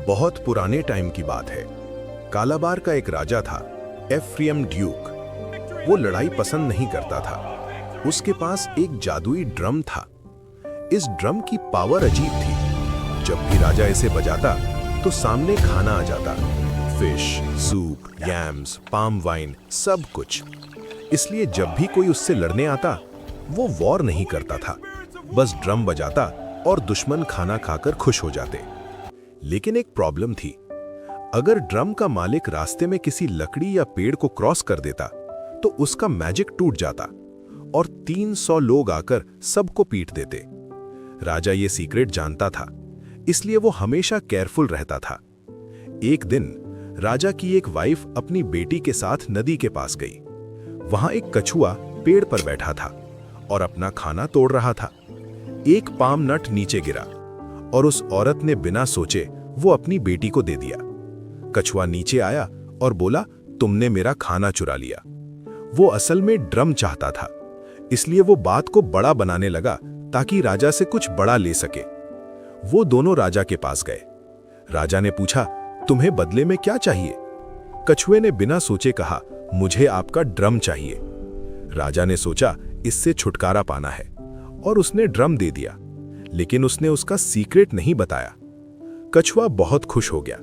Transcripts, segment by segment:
बहुत पुराने टाइम की बात है। कालाबार का एक राजा था, एफ्रेम ड्यूक। वो लड़ाई पसंद नहीं करता था। उसके पास एक जादुई ड्रम था। इस ड्रम की पावर अजीब थी। जब भी राजा इसे बजाता तो सामने खाना आ जाता, फिश, सूप, यैम्स, पाम वाइन, सब कुछ। इसलिए जब भी कोई उससे लड़ने आता वो वॉर नहीं करता था, बस ड्रम बजाता और दुश्मन खाना खाकर खुश हो जाते। लेकिन एक प्रॉब्लम थी। अगर ड्रम का मालिक रास्ते में किसी लकड़ी या पेड़ को क्रॉस कर देता तो उसका मैजिक टूट जाता और 300 लोग आकर सबको पीट देते। राजा ये सीक्रेट जानता था, इसलिए वो हमेशा केयरफुल रहता था। एक दिन राजा की एक वाइफ अपनी बेटी के साथ नदी के पास गई। वहां एक कछुआ पेड़ पर बैठा था और अपना खाना तोड़ रहा था। एक पाम नट नीचे गिरा और उस औरत ने बिना सोचे वो अपनी बेटी को दे दिया। कछुआ नीचे आया और बोला, तुमने मेरा खाना चुरा लिया। वो असल में ड्रम चाहता था, इसलिए वो बात को बड़ा बनाने लगा ताकि राजा से कुछ बड़ा ले सके। वो दोनों राजा के पास गए। राजा ने पूछा, तुम्हें बदले में क्या चाहिए? कछुए ने बिना सोचे कहा, मुझे आपका ड्रम चाहिए। राजा ने सोचा इससे छुटकारा पाना है और उसने ड्रम दे दिया, लेकिन उसने उसका सीक्रेट नहीं बताया। कछुआ बहुत खुश हो गया।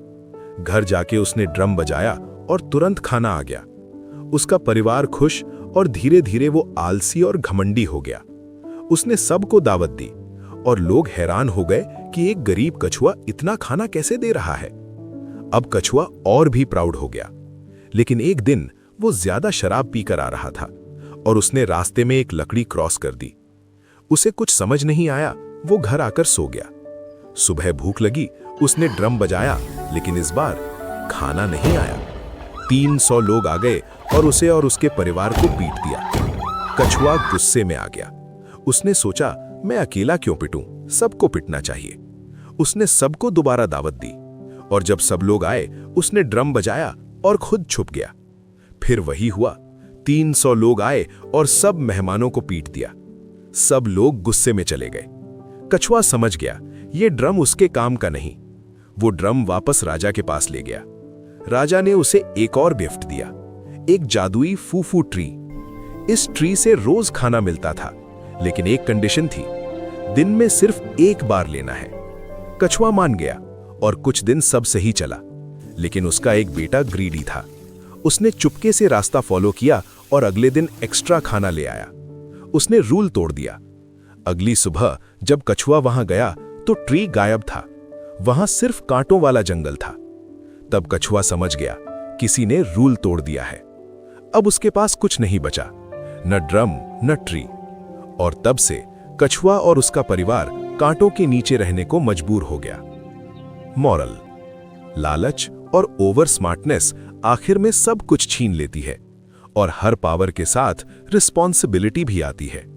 घर जाके उसने ड्रम बजाया और तुरंत खाना आ गया। उसका परिवार खुश और धीरे धीरे वो आलसी और घमंडी हो गया। उसने सबको दावत दी और लोग हैरान हो गए कि एक गरीब कछुआ इतना खाना कैसे दे रहा है। अब कछुआ और भी प्राउड हो गया। लेकिन एक दिन वो ज्यादा शराब पीकर आ रहा था और उसने रास्ते में एक लकड़ी क्रॉस कर दी। उसे कुछ समझ नहीं आया, वो घर आकर सो गया। सुबह भूख लगी, उसने ड्रम बजाया, लेकिन इस बार खाना नहीं आया। 300 लोग आ गए और उसे और उसके परिवार को पीट दिया। कछुआ गुस्से में आ गया। उसने सोचा, मैं अकेला क्यों पिटूं, सबको पिटना चाहिए। उसने सबको दोबारा दावत दी और जब सब लोग आए उसने ड्रम बजाया और खुद छुप गया। फिर वही हुआ, 300 लोग आए और सब मेहमानों को पीट दिया। सब लोग गुस्से में चले गए। कछुआ समझ गया ये ड्रम उसके काम का नहीं। वो ड्रम वापस राजा के पास ले गया। राजा ने उसे एक और गिफ्ट दिया, एक जादुई फूफू ट्री। इस ट्री से रोज खाना मिलता था, लेकिन एक कंडीशन थी, दिन में सिर्फ एक बार लेना है। कछुआ मान गया और कुछ दिन सब सही चला। लेकिन उसका एक बेटा ग्रीडी था। उसने चुपके से रास्ता फॉलो किया और अगले दिन एक्स्ट्रा खाना ले आया। उसने रूल तोड़ दिया। अगली सुबह जब कछुआ वहां गया तो ट्री गायब था। वहां सिर्फ कांटों वाला जंगल था। तब कछुआ समझ गया किसी ने रूल तोड़ दिया है। अब उसके पास कुछ नहीं बचा, न ड्रम न ट्री। और तब से कछुआ और उसका परिवार कांटों के नीचे रहने को मजबूर हो गया। मॉरल: लालच और ओवर स्मार्टनेस आखिर में सब कुछ छीन लेती है और हर पावर के साथ रिस्पॉन्सिबिलिटी भी आती है।